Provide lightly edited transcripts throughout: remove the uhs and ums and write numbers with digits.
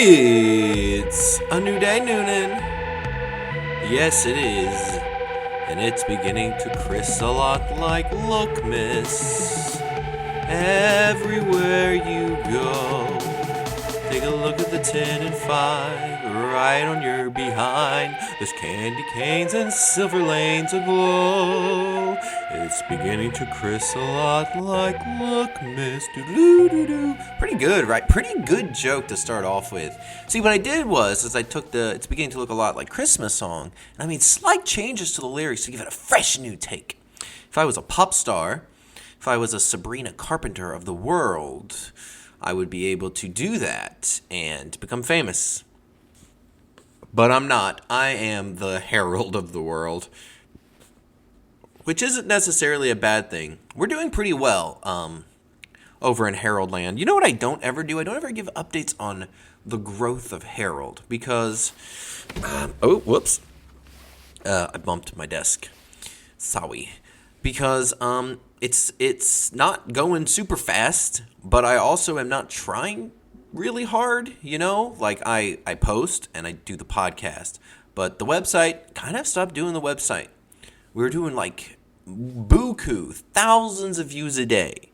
It's a new day, Noonan. Yes, it is. And it's beginning to criss a lot like look, miss. Everywhere you go, take a look at the 10 and 5 right on your behind. There's candy canes and silver lanes aglow. It's beginning to criss a lot like look, miss. Doo-doo-doo-doo. Pretty good, right? Pretty good joke to start off with. See, what I did was I took it's beginning to look a lot like Christmas song, and I made slight changes to the lyrics to give it a fresh new take. If I was a pop star, if I was a Sabrina Carpenter of the world, I would be able to do that and become famous. But I'm not. I am the herald of the world, which isn't necessarily a bad thing. We're doing pretty well over in Herald Land. You know what I don't ever do? I don't ever give updates on the growth of Herald because... I bumped my desk. Sorry. Because it's not going super fast, but I also am not trying really hard, you know? Like, I post and I do the podcast, but the website, kind of stopped doing the website. We were doing, like, buku, thousands of views a day.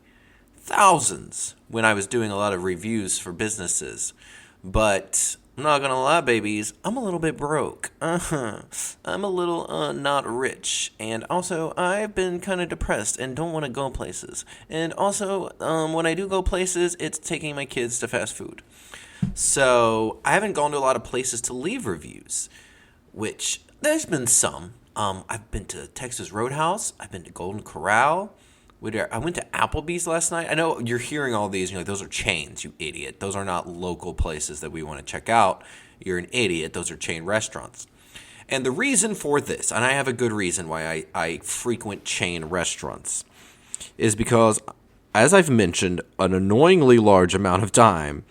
Thousands, when I was doing a lot of reviews for businesses. But I'm not gonna lie, babies, I'm a little bit broke. I'm a little not rich. And also, I've been kind of depressed and don't want to go places. And also, when I do go places, it's taking my kids to fast food. So, I haven't gone to a lot of places to leave reviews, which there's been some. I've been to Texas Roadhouse. I've been to Golden Corral. I went to Applebee's last night. I know you're hearing all these, and you're like, those are chains, you idiot. Those are not local places that we want to check out. You're an idiot. Those are chain restaurants. And the reason for this, and I have a good reason why I frequent chain restaurants, is because, as I've mentioned an annoyingly large amount of time,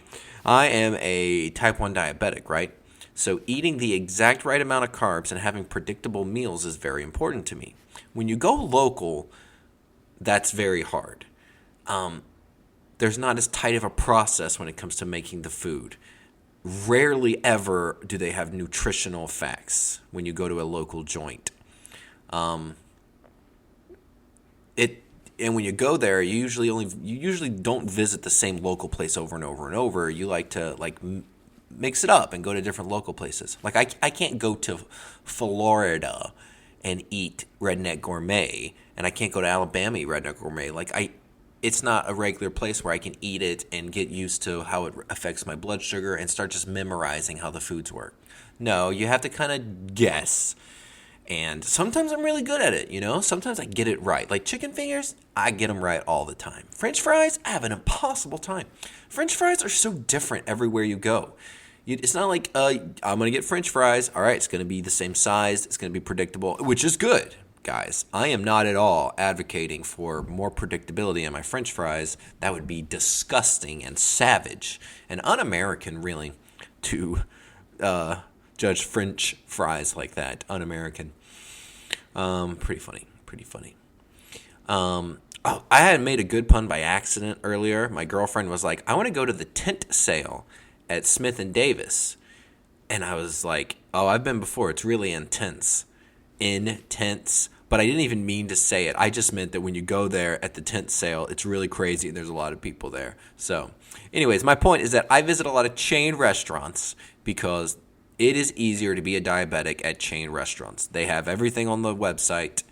I am a type 1 diabetic, right? So eating the exact right amount of carbs and having predictable meals is very important to me. When you go local, that's very hard. There's not as tight of a process when it comes to making the food. Rarely ever do they have nutritional facts when you go to a local joint. And when you go there, you usually don't visit the same local place over and over and over. You like to mix it up and go to different local places. Like I can't go to Florida and eat Redneck Gourmet, and I can't go to Alabama eat Redneck Gourmet. It's not a regular place where I can eat it and get used to how it affects my blood sugar and start just memorizing how the foods work. No, you have to kind of guess. And sometimes I'm really good at it, you know? Sometimes I get it right. Like chicken fingers, I get them right all the time. French fries, I have an impossible time. French fries are so different everywhere you go. It's not like, I'm going to get French fries. All right, it's going to be the same size. It's going to be predictable, which is good, guys. I am not at all advocating for more predictability in my French fries. That would be disgusting and savage and un-American, really, to judge French fries like that. Un-American. Pretty funny. I had made a good pun by accident earlier. My girlfriend was like, I want to go to the tent sale at Smith and Davis. And I was like, oh, I've been before. It's really intense. Intense. But I didn't even mean to say it. I just meant that when you go there at the tent sale, it's really crazy and there's a lot of people there. So, anyways, my point is that I visit a lot of chain restaurants because it is easier to be a diabetic at chain restaurants. They have everything on the website.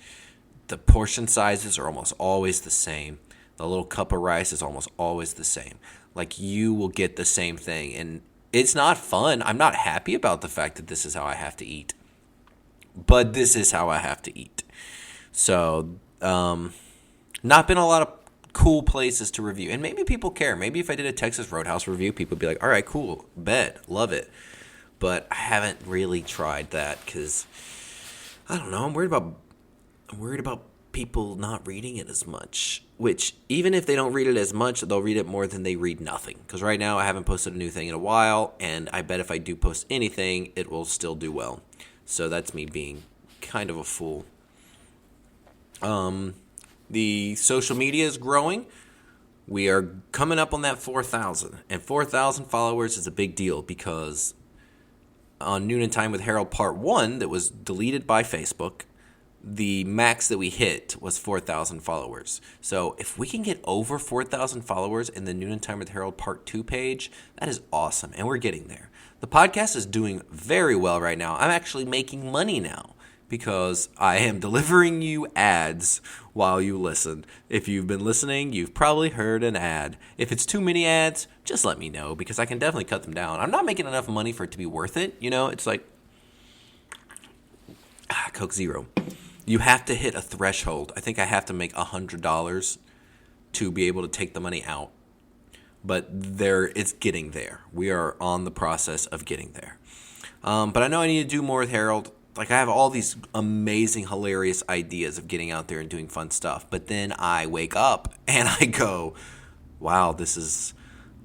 The portion sizes are almost always the same. The little cup of rice is almost always the same. Like, you will get the same thing. And it's not fun. I'm not happy about the fact that this is how I have to eat. But this is how I have to eat. So, not been a lot of cool places to review. And maybe people care. Maybe if I did a Texas Roadhouse review, people would be like, all right, cool, bet, love it. But I haven't really tried that because, I don't know, I'm worried about people not reading it as much, which even if they don't read it as much, they'll read it more than they read nothing. Because right now I haven't posted a new thing in a while, and I bet if I do post anything, it will still do well. So that's me being kind of a fool. The social media is growing. We are coming up on that 4,000. And 4,000 followers is a big deal because on Noon and Time with Harold Part 1 that was deleted by Facebook, the max that we hit was 4,000 followers. So if we can get over 4,000 followers in the Noon and Time with Harold Part 2 page, that is awesome. And we're getting there. The podcast is doing very well right now. I'm actually making money now because I am delivering you ads while you listen. If you've been listening, you've probably heard an ad. If it's too many ads, just let me know because I can definitely cut them down. I'm not making enough money for it to be worth it. You know, it's like Coke Zero. You have to hit a threshold. I think I have to make $100 to be able to take the money out. But it's getting there. We are on the process of getting there. But I know I need to do more with Harold. Like, I have all these amazing, hilarious ideas of getting out there and doing fun stuff. But then I wake up and I go, wow,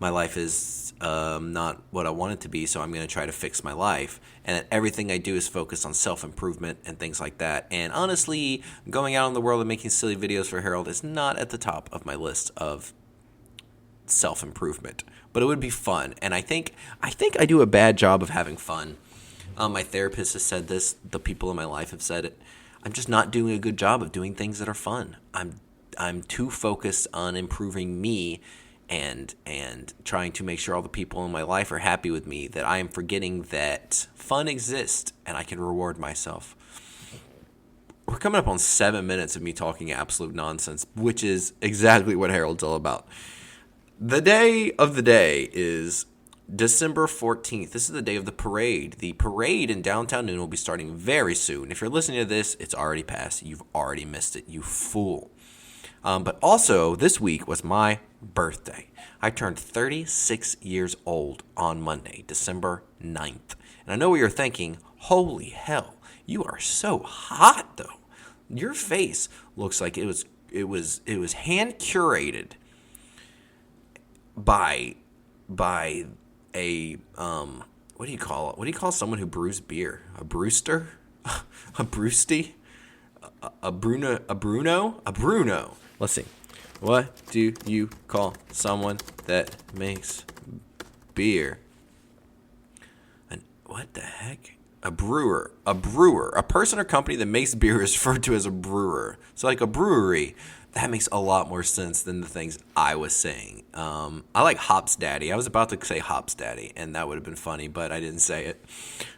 my life is not what I want it to be, so I'm going to try to fix my life. And everything I do is focused on self-improvement and things like that. And honestly, going out in the world and making silly videos for Harold is not at the top of my list of self-improvement. But it would be fun. And I think I do a bad job of having fun. My therapist has said this. The people in my life have said it. I'm just not doing a good job of doing things that are fun. I'm too focused on improving me and trying to make sure all the people in my life are happy with me that I am forgetting that fun exists and I can reward myself. We're coming up on 7 minutes of me talking absolute nonsense, which is exactly what Harold's all about. The day of the day is December 14th. This is the day of the parade. The parade in downtown Noon will be starting very soon. If you're listening to this, it's already passed. You've already missed it, you fool. But also, this week was my birthday. I turned 36 years old on Monday, December 9th. And I know what you're thinking, holy hell, you are so hot, though. Your face looks like it was hand curated by a what do you call it? What do you call someone who brews beer? A brewster? A brewsty? A Bruno? Let's see. What do you call someone that makes beer? What the heck? A brewer. A person or company that makes beer is referred to as a brewer. So like a brewery. That makes a lot more sense than the things I was saying. I like Hops Daddy. I was about to say Hops Daddy, and that would have been funny, but I didn't say it.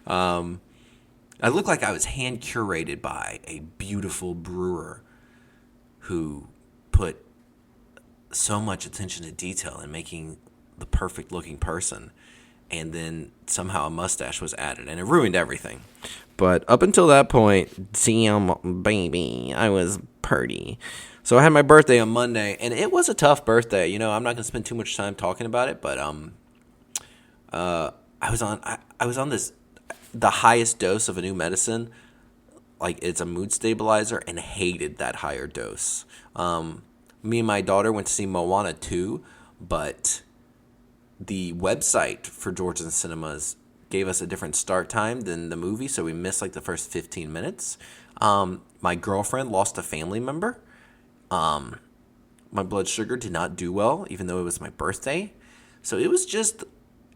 I look like I was hand curated by a beautiful brewer who put so much attention to detail in making the perfect looking person. And then somehow a mustache was added, and it ruined everything. But up until that point, damn, baby, I was purty. So I had my birthday on Monday, and it was a tough birthday. You know, I'm not going to spend too much time talking about it, but I was on the highest dose of a new medicine. Like, it's a mood stabilizer, and hated that higher dose. Me and my daughter went to see Moana 2, but the website for Georgian Cinemas gave us a different start time than the movie, so we missed like the first 15 minutes. My girlfriend lost a family member. My blood sugar did not do well, even though it was my birthday. So it was just,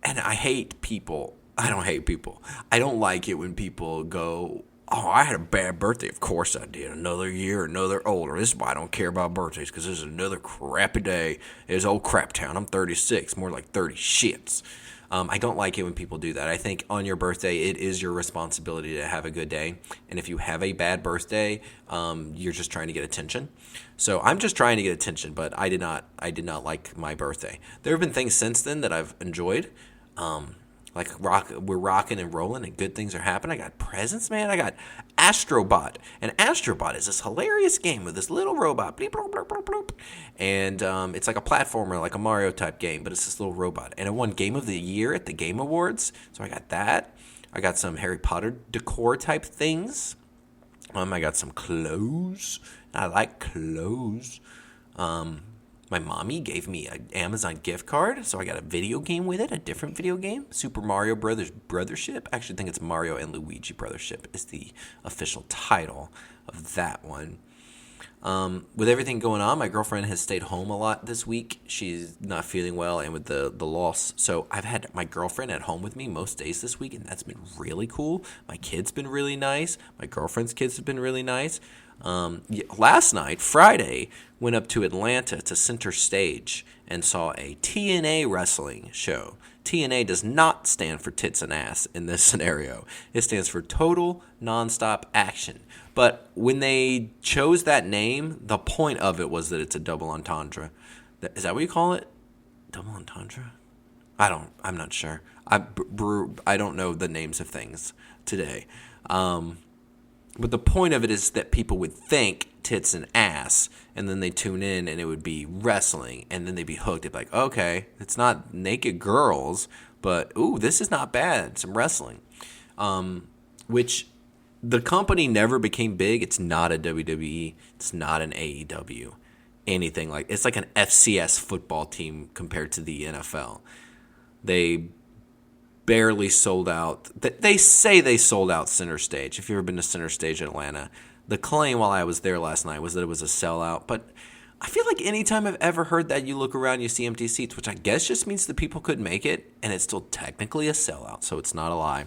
and I hate people. I don't hate people. I don't like it when people go, oh, I had a bad birthday. Of course I did. Another year, another older. This is why I don't care about birthdays, because this is another crappy day. It's old crap town. I'm 36, more like 30 shits. I don't like it when people do that. I think on your birthday, it is your responsibility to have a good day. And if you have a bad birthday, you're just trying to get attention. So I'm just trying to get attention, but I did not like my birthday. There have been things since then that I've enjoyed. We're rocking and rolling, and good things are happening. I got presents, man. I got Astrobot, and Astrobot is this hilarious game with this little robot, bleep, bloop, bloop, bloop, bloop. And it's like a platformer, like a Mario type game, but it's this little robot. And it won Game of the Year at the Game Awards, so I got that. I got some Harry Potter decor type things. I got some clothes. I like clothes. My mommy gave me an Amazon gift card, so I got a video game with it, a different video game, Super Mario Brothers Brothership. I actually think it's Mario and Luigi Brothership is the official title of that one. With everything going on, my girlfriend has stayed home a lot this week. She's not feeling well, and with the loss, so I've had my girlfriend at home with me most days this week, and that's been really cool. My kids been really nice. My girlfriend's kids have been really nice. Last night, Friday, went up to Atlanta to Center Stage and saw a TNA wrestling show. TNA does not stand for tits and ass in this scenario. It stands for total nonstop action. But when they chose that name, the point of it was that it's a double entendre. Is that what you call it? Double entendre? I'm not sure. I don't know the names of things today. But the point of it is that people would think tits and ass, and then they tune in, and it would be wrestling, and then they'd be hooked. They'd be like, okay, it's not naked girls, but, ooh, this is not bad. Some wrestling. Which the company never became big. It's not a WWE. It's not an AEW. Anything like it's like an FCS football team compared to the NFL. They barely sold out. They say they sold out Center Stage. If you've ever been to Center Stage in Atlanta, the claim while I was there last night was that it was a sellout. But I feel like anytime I've ever heard that, you look around, you see empty seats, which I guess just means the people couldn't make it, and it's still technically a sellout, so it's not a lie.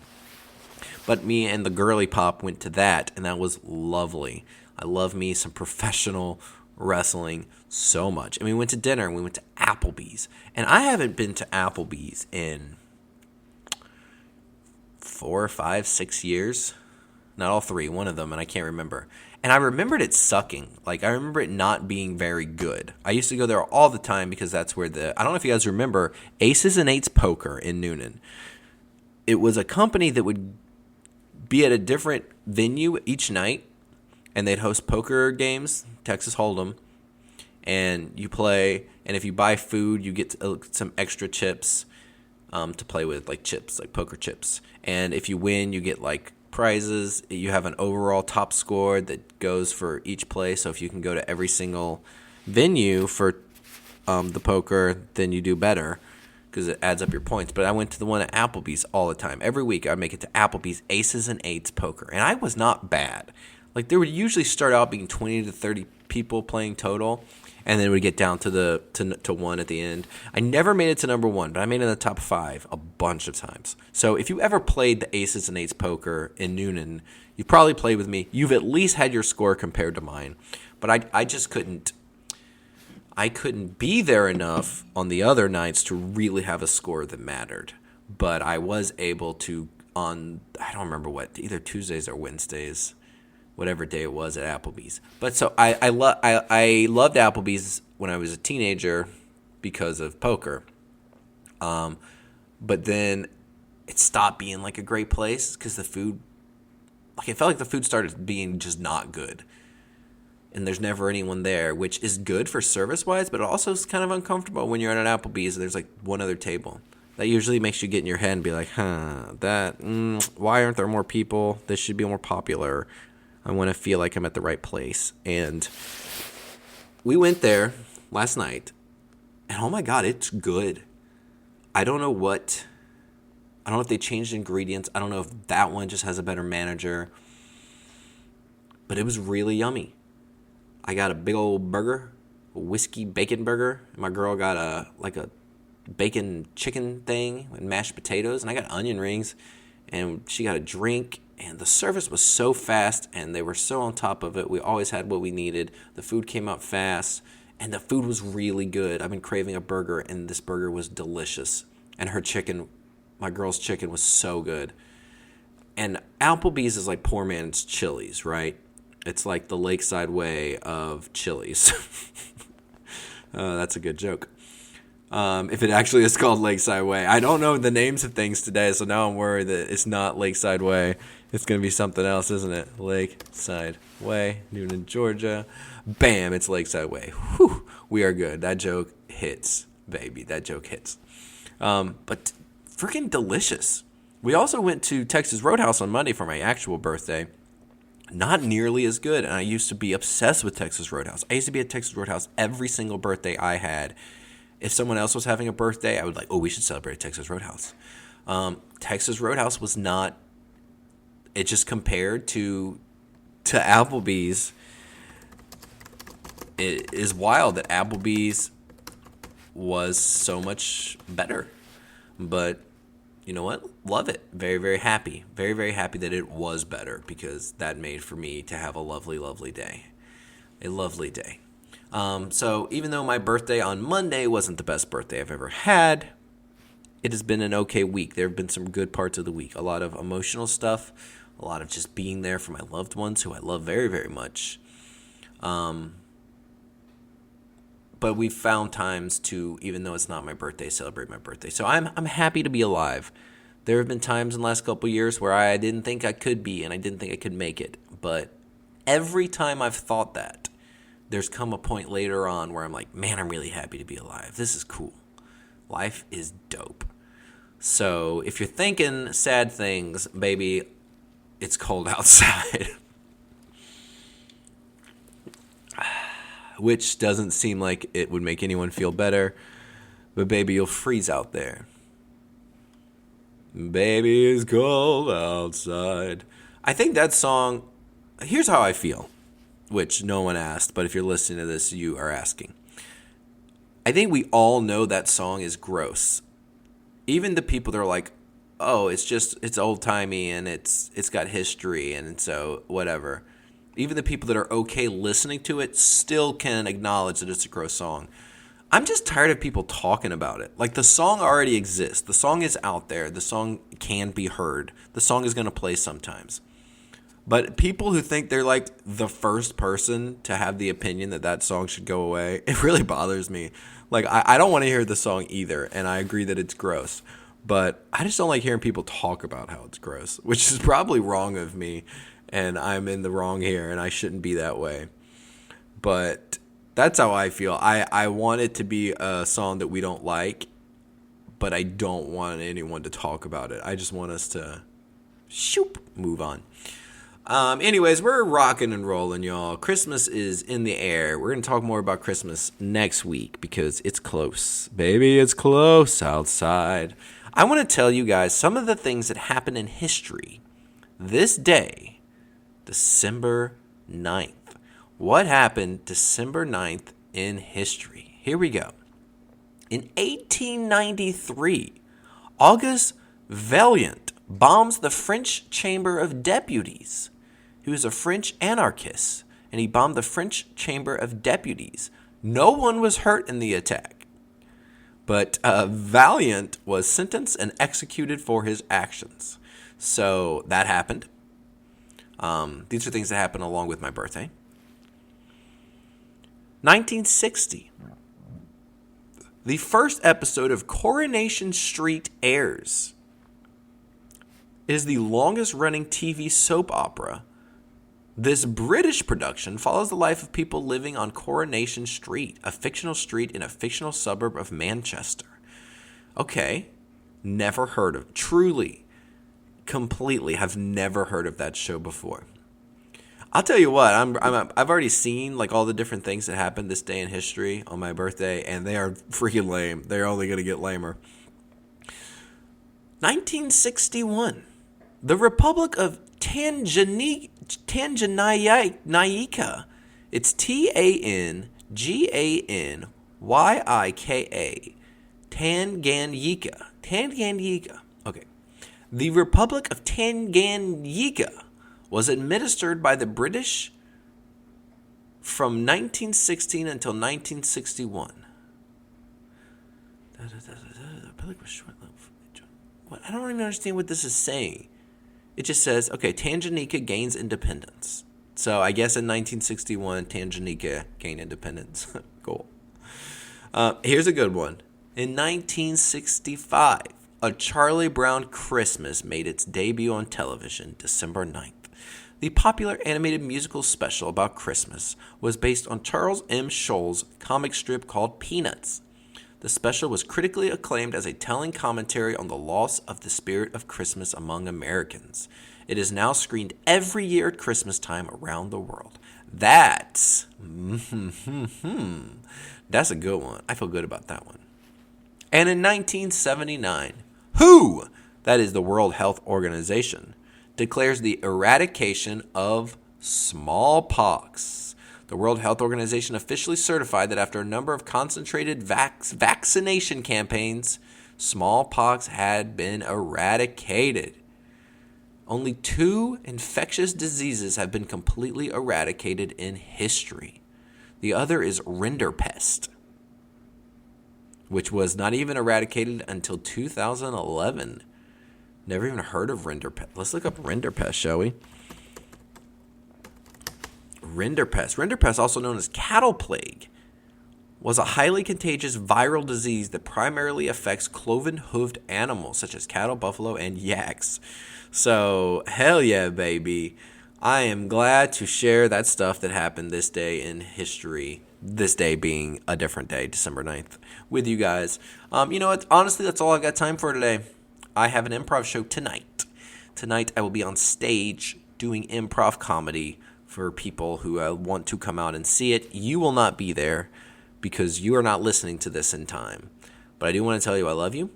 But me and the girly pop went to that, and that was lovely. I love me some professional wrestling so much. And we went to dinner, and we went to Applebee's. And I haven't been to Applebee's in 4, 5, 6 years. Not all three, one of them, and I can't remember. And I remembered it sucking. Like, I remember it not being very good. I used to go there all the time because that's where I don't know if you guys remember, Aces and Eights Poker in Noonan. It was a company that would be at a different venue each night, and they'd host poker games, Texas Hold'em, and you play, and if you buy food, you get some extra chips to play with, like chips, like poker chips. And if you win, you get like prizes. You have an overall top score that goes for each play. So if you can go to every single venue for the poker, then you do better because it adds up your points. But I went to the one at Applebee's all the time. Every week I'd make it to Applebee's Aces and Eights Poker. And I was not bad. Like, there would usually start out being 20 to 30 people playing total, and then it would get down to one at the end. I never made it to number one, but I made it in the top 5 a bunch of times. So if you ever played the Aces and Eights Poker in Noonan, you probably played with me. You've at least had your score compared to mine. But I just couldn't. I couldn't be there enough on the other nights to really have a score that mattered. But I was able to on, I don't remember what, either Tuesdays or Wednesdays, whatever day it was at Applebee's. But so I loved Applebee's when I was a teenager because of poker. But then it stopped being like a great place because the food, like, it felt like the food started being just not good. And there's never anyone there, which is good for service-wise, but it also is kind of uncomfortable when you're at an Applebee's and there's like one other table. That usually makes you get in your head and be like, why aren't there more people? This should be more popular. I want to feel like I'm at the right place. And we went there last night, and oh my God, it's good. I don't know if they changed ingredients. I don't know if that one just has a better manager. But it was really yummy. I got a big old burger, a whiskey bacon burger. And my girl got a bacon chicken thing with mashed potatoes. And I got onion rings. And she got a drink. And the service was so fast. And they were so on top of it. We always had what we needed. The food came out fast. And the food was really good. I've been craving a burger. And this burger was delicious. And her chicken, my girl's chicken, was so good. And Applebee's is like poor man's Chili's, right? It's like the Lakeside Way of Chili's. That's a good joke. If it actually is called Lakeside Way. I don't know the names of things today, so now I'm worried that it's not Lakeside Way. It's going to be something else, isn't it? Lakeside Way, Noonan, Georgia. Bam, it's Lakeside Way. Whew, we are good. That joke hits, baby. That joke hits. But freaking delicious. We also went to Texas Roadhouse on Monday for my actual birthday. Not nearly as good, and I used to be obsessed with Texas Roadhouse. I used to be at Texas Roadhouse every single birthday I had. If someone else was having a birthday, I would like, we should celebrate Texas Roadhouse. Texas Roadhouse was not, it just compared to Applebee's. it is wild that Applebee's was so much better. But you know what? Love it. Very, very happy. Very, very happy that it was better, because that made for me to have a lovely, lovely day. A lovely day. So even though my birthday on Monday wasn't the best birthday I've ever had, it has been an okay week. There have been some good parts of the week. A lot of emotional stuff. A lot of just being there for my loved ones who I love very, very much. But we've found times to, even though it's not my birthday, celebrate my birthday. So I'm happy to be alive. There have been times in the last couple of years where I didn't think I could be, and I didn't think I could make it. But every time I've thought that, there's come a point later on where I'm like, man, I'm really happy to be alive. This is cool. Life is dope. So if you're thinking sad things, baby, it's cold outside. Which doesn't seem like it would make anyone feel better. But baby, you'll freeze out there. Baby, it's cold outside. I think that song, here's how I feel, which no one asked, but if you're listening to this, you are asking. I think we all know that song is gross. Even the people that are like, oh, it's old-timey and it's got history and so whatever. Even the people that are okay listening to it still can acknowledge that it's a gross song. I'm just tired of people talking about it. Like, the song already exists. The song is out there. The song can be heard. The song is going to play sometimes. But people who think they're like the first person to have the opinion that song should go away, it really bothers me. Like, I don't want to hear the song either, and I agree that it's gross. But I just don't like hearing people talk about how it's gross, which is probably wrong of me. And I'm in the wrong here, and I shouldn't be that way. But that's how I feel. I want it to be a song that we don't like, but I don't want anyone to talk about it. I just want us to move on. Anyways, we're rocking and rolling, y'all. Christmas is in the air. We're going to talk more about Christmas next week because it's close. Baby, it's close outside. I want to tell you guys some of the things that happened in history this day. December 9th. What happened December 9th in history? Here we go. In 1893, Auguste Vaillant bombs the French Chamber of Deputies. He was a French anarchist, and he bombed the French Chamber of Deputies. No one was hurt in the attack, but Vaillant was sentenced and executed for his actions. So that happened. These are things that happen along with my birthday. 1960. The first episode of Coronation Street airs. It is the longest running TV soap opera. This British production follows the life of people living on Coronation Street, a fictional street in a fictional suburb of Manchester. Okay, never heard of. Truly, completely have never heard of that show before. I'll tell you what, I've already seen like all the different things that happened this day in history on my birthday, and they are freaking lame. They're only going to get lamer. 1961, the Republic of Tanganyika. It's Tanganyika. Tanganyika. Okay. The Republic of Tanganyika was administered by the British from 1916 until 1961. I don't even understand what this is saying. It just says, okay, Tanganyika gains independence. So I guess in 1961, Tanganyika gained independence. Cool. Here's a good one. In 1965, A Charlie Brown Christmas made its debut on television December 9th. The popular animated musical special about Christmas was based on Charles M. Scholl's comic strip called Peanuts. The special was critically acclaimed as a telling commentary on the loss of the spirit of Christmas among Americans. It is now screened every year at Christmas time around the world. That's a good one. I feel good about that one. And in 1979, WHO, that is the World Health Organization, declares the eradication of smallpox. The World Health Organization officially certified that after a number of concentrated vaccination campaigns, smallpox had been eradicated. Only 2 infectious diseases have been completely eradicated in history. The other is rinderpest, which was not even eradicated until 2011. Never even heard of rinderpest. Let's look up rinderpest, shall we? Rinderpest. Rinderpest, also known as cattle plague, was a highly contagious viral disease that primarily affects cloven-hooved animals such as cattle, buffalo, and yaks. So, hell yeah, baby. I am glad to share that stuff that happened this day in history, this day being a different day, December 9th, with you guys. You know what? Honestly, that's all I got time for today. I have an improv show tonight. Tonight, I will be on stage doing improv comedy for people who want to come out and see it. You will not be there because you are not listening to this in time. But I do want to tell you I love you.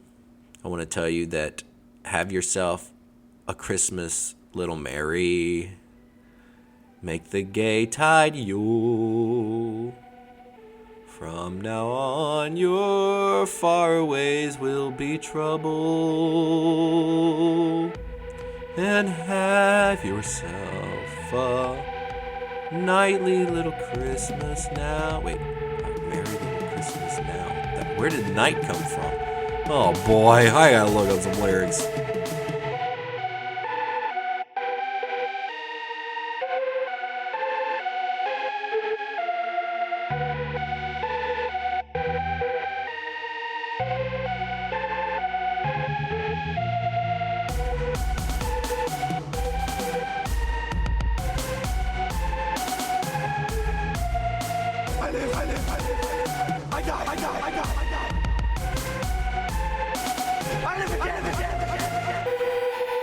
I want to tell you that have yourself a Christmas little merry. Make the gay tide Yule. From now on, your farawways will be trouble. And have yourself a nightly little Christmas now. Wait, a merry little Christmas now. Where did night come from? Oh boy, I gotta look up some lyrics. I die. I live again.